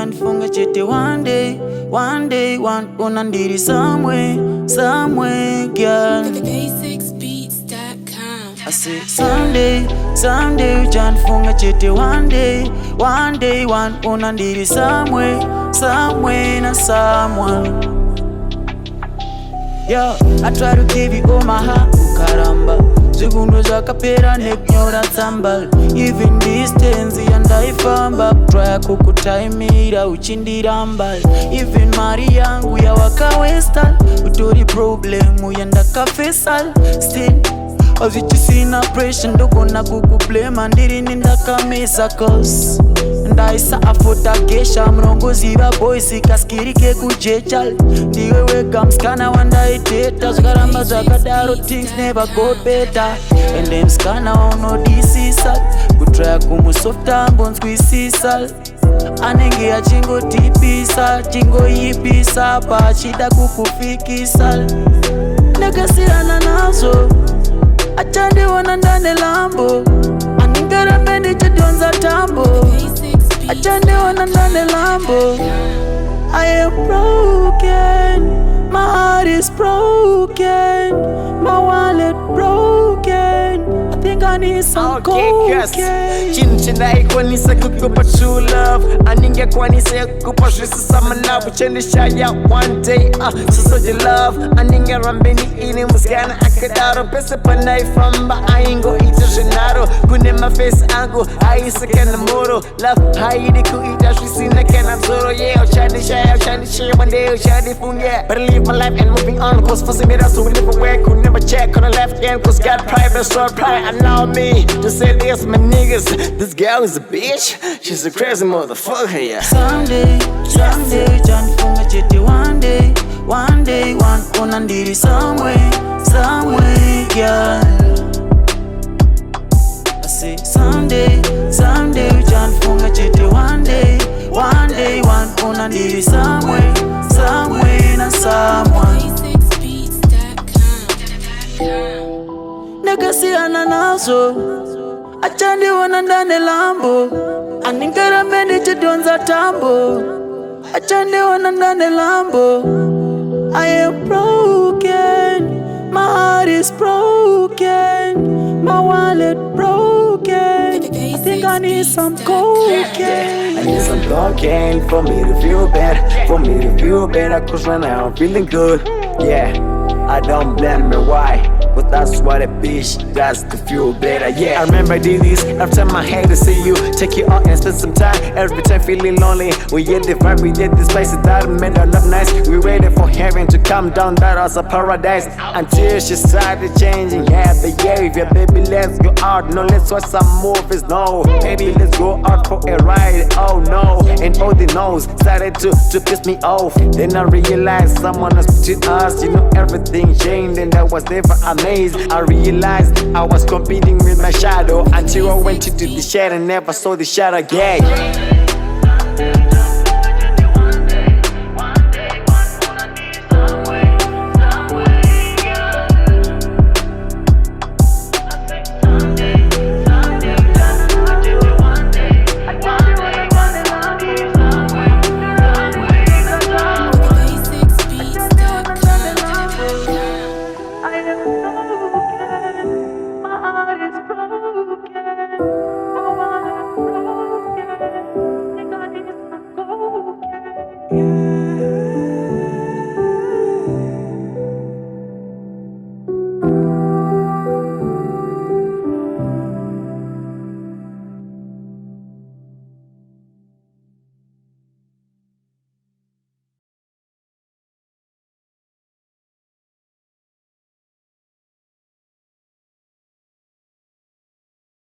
uchanfunga chete one day, unandiri somewhere, girl. I say someday, uchanfunga chete one day, unandiri somewhere, na someone. Yeah, I try to give you all my heart, karamba. Segundo zakapera nekunyora tsamba. Even distance yandaifamba, try kukutaimira uchindiramba. Even mari yangu ya wakawesta, utori problem yandakafesal. Still azichisina pressure ndogona kukublema ndiri nindakamesa cause ndaisa afota gesha mrongozi va boys kaskirike kujechal ndiwe wega mskana wandaiteta zvakaramba zvakadaro things never got better and then mskana unodisisa kutraya kumusofta mbonzwisisa anenge achingodipisa chingoyipisa pachida kukufikisa Ndakasiyana Nazvo achandiona ndane lambo aningaramba ndichidonza tambo achandiona ndane lambo I am broken, my heart is broken, my wallet broken, I think I need some cocaine. Chindaikwanisa kukupa true love aningekwanisa kukupa zvisi love uchendishaya one day sosoje love aningerambeni ini musikana akadaro pese panaifamba aingoita zvenaro kune mafesi angu aisekana moro love haidi kuita zvisina kana dzoro yeah uchandishaya one day uchandifunge but I live my life and moving on cause forcing me out to live away could never check on the left hand cause got private so pride allow me to say this my niggas this girl is a bitch she's a crazy motherfucker yeah someday uchandifunga chete one day unandiri somewhere girl I say someday uchandifunga chete one day unandiri somewhere na someone Ndakasiyana Nazvo achandiona ndane lambo aningaramba ndichidonza tambo achandiona ndane lambo I am broken, my heart is broken, my wallet broken, I think I need some cocaine. I need some cocaine for me to feel better, cause right now I'm feeling good, yeah, I don't blame me why. But that's what a bitch does to feel better, yeah. I remember I did this every time I had to see you. Take you out and spend some time. Every time feeling lonely. We get the vibe, we get this place that made our love nice. We waited for heaven to come down, that was a paradise. Until she started changing, yeah, behavior. Baby, let's go out, no, let's watch some movies, no. Baby, let's go out for a ride, oh no. And all the no's started to piss me off. Then I realized someone else between us. You know, everything changed and I was never amazed. I realized I was competing with my shadow until I went into the shed and never saw the shadow again.